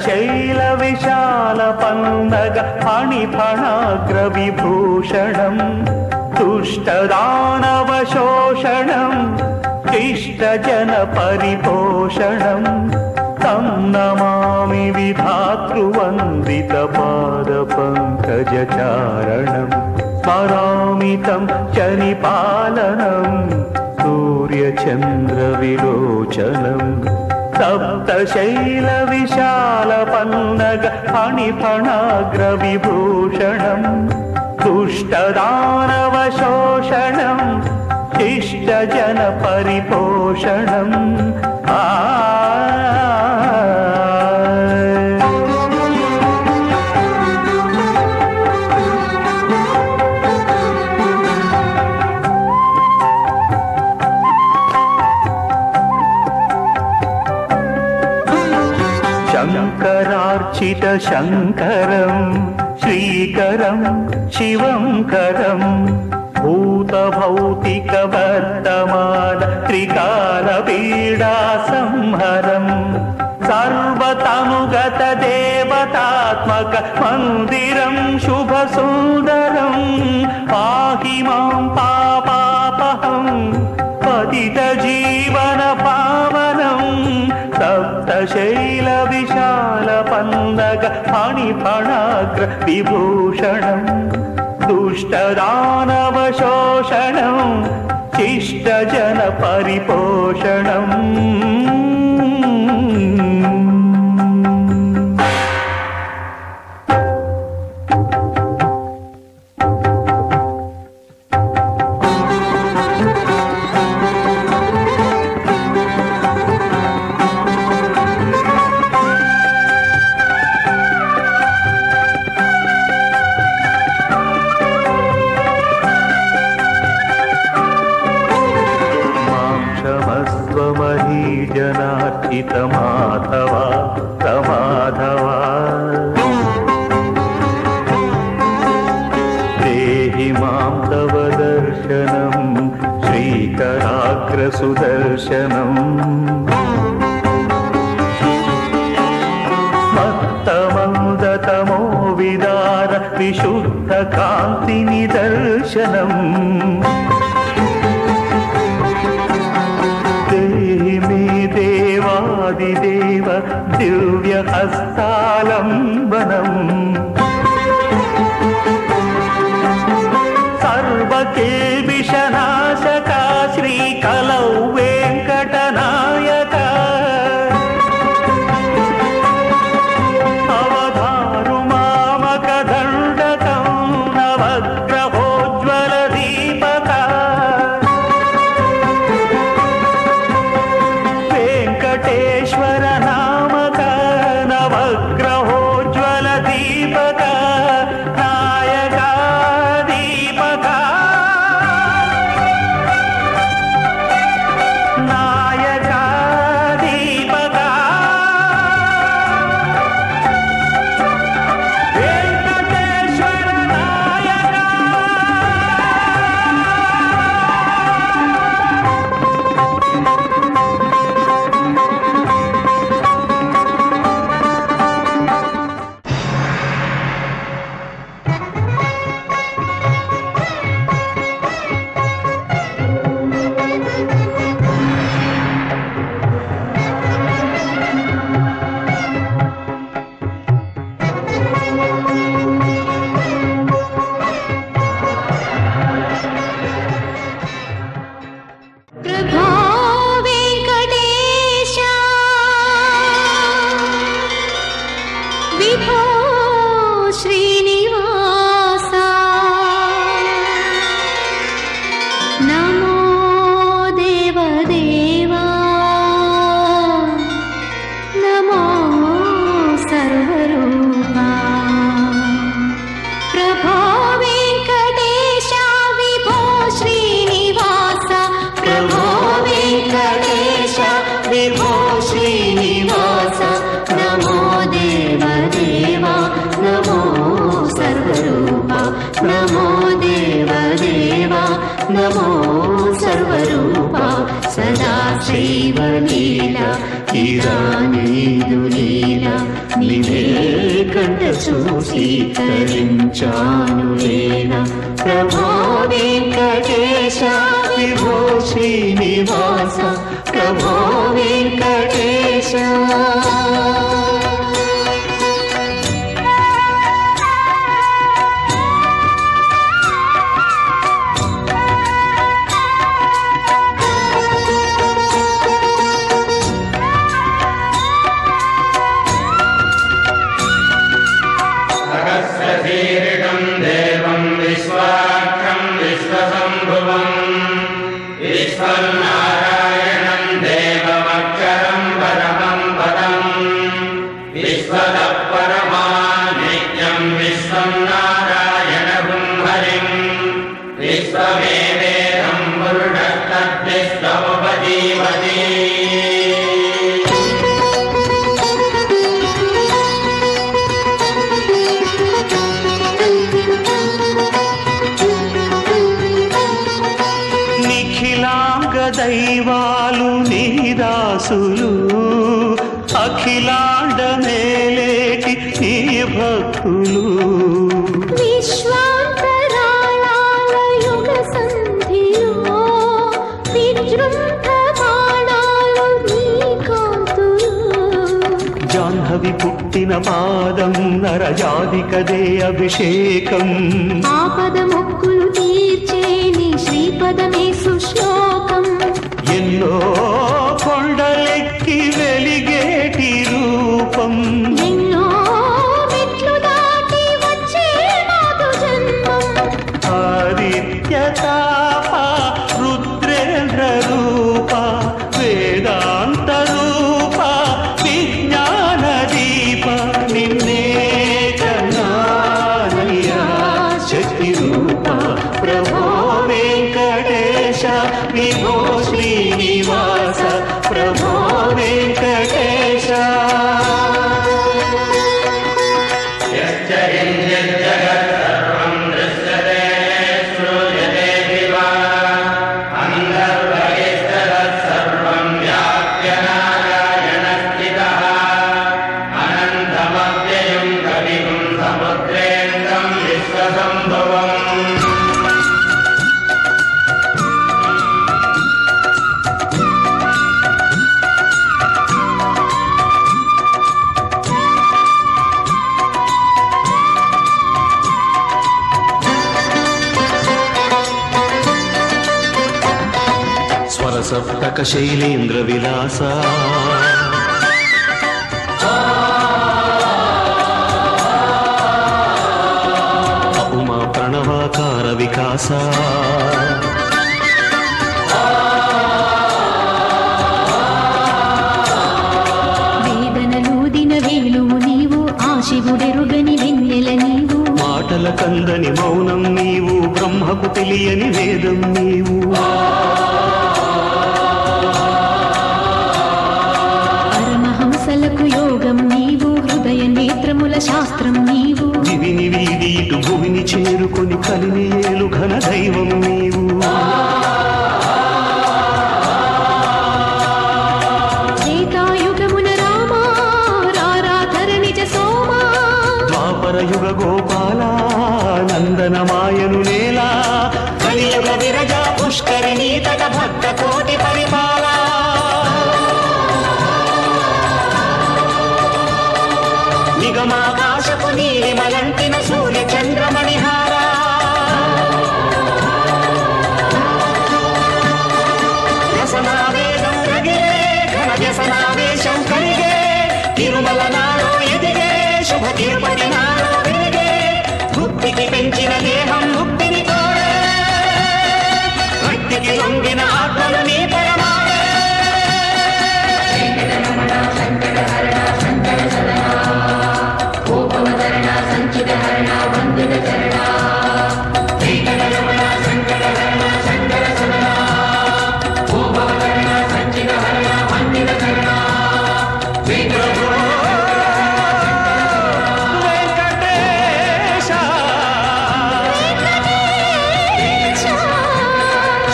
శైల విశాల పన్నగ ఫణిఫణాగ్ర విభూషణం దుష్టదానవ శోషణం ఇష్ట జన పరిపోషణం తం నమామి విధాతృవందిత పాద పంకజ చారణం స్మరామి తం చనిపాలనం సూర్యచంద్ర విలోచనం సప్తశైల విశాల పన్నగ ఫణిఫణాగ్ర విభూషణం దుష్టదానవ శోషణం ఇష్ట జన పరిపోషణం శంకరార్చిత శంకరం శ్రీకరం శివంకరం భూత భౌతిక వర్తమాన త్రికాల పీడా సంహరం సర్వతనుగత దేవతాత్మక మందిరం శుభ సుందరం పాహి మాం పాపాపహం పతిత జీవన పావనం సప్తశైల విశాల పన్నగ ఫణిఫణాగ్ర విభూషణం దుష్టదానవ శోషణం శిష్ట జన పరిపోషణం జనార్చిత మాధవ రమాధవ దేహి మాం తవ దర్శనం శ్రీకరాగ్ర సుదర్శనం మత్తమందతమో విదార విశుద్ధ కాంతి నిదర్శనం దేవాదిదేవ దివ్య హస్తాలంబనం సర్వకేల్విషనాశక శ్రీకలౌ వెంకటనాయక అవధారు మామక దండకం నవగ్రహోజ్వల దీపక వెంకటేశ్వర నామక నవగ్రహోజ్వల దీపక నాయక దీపక నాయక దీపక వెంకటేశ్వర నాయక ప్రభో వెంకటేశ విభో శ్రీనివాస నమో దేవదేవా నమో సర్వరూపా ప్రభో వెంకటేశ విభో శ్రీనివాస ప్రభో వెంకటేశ విభో శ్రీనివాస నమో దేవదేవా నమో సర్వరూపా నమో దేవదేవా నమో సర్వరూప సదా శైవలీల ఇరానీదు లీల నినే కంట చూసి తరించాను లీల ప్రభో వెంకటేశ విభో శ్రీనివాస ప్రభో వెంకటేశ దైవాలు నీదాసులు అఖిలాండ మేలేటి నీ భక్తులు విశ్వాంతరాళాల యుగ సంధిలో విజృంభమాణాలు నీ కాంతులు జాహ్నవి పుట్టిన పాదం నరజాదికదే అభిషేకం ఆపద మొక్కులు తీర్చే నీ శ్రీపదమే సుశ్లోకం ఎన్నో కొండలెక్కి వెలిగేటి రూపం ఎన్నో మెట్లు దాటి వచ్చే మాతు జన్మం ఆదిత్యతాప రుద్రేంద్ర రూప వేదాంత రూప విజ్ఞాన దీప నిన్నే కన్నానయ్యా శక్తి రూప ప్రభో వెంకటేశ విభో శ్రీనివాస ప్రభో వెంకటేశ సప్తక శైలేంద్ర విలాస ఉమా ప్రణవాకార వికాస వేదనలూదిన వేలువు నీవు ఆ శివుడెరుగని వెన్నెల నీవు మాటల కందని మౌనం నీవు బ్రహ్మకు తెలియని వేదం నీవు పరమహంసలకు యోగం నీవు హృదయ నేత్రముల శాస్త్రం నీవు దివిని వీడి ఇటు భూమిని చేరుకొని కలిని ఏలు ఘన దైవం నీవు త్రేతాయుగమున రామా రారాధర నిజ సోమా ద్వాపరయుగ గోపాల నందనమాయను నేలా కలియుగ విరజ పుష్కరిణీ తట భక్త కోటి పరిపాల నిగమాకాశపు నీలిమలంటిన సూర్య చంద్రమణిహార వ్యసనావేదం రగిలే ఘన వ్యసనావేశం కలిగే తిరుమల నాడో ఎదిగే శుభ తిరుపతి నాడో వెలిగే భక్తికి పెంచిన దేహం ముక్తిని కోరే భక్తికి లొంగిన ఆత్మలు నీ పరమాడే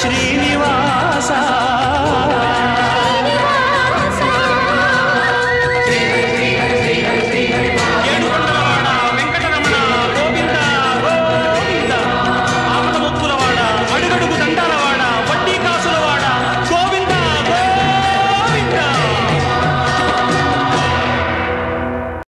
శ్రీనివాస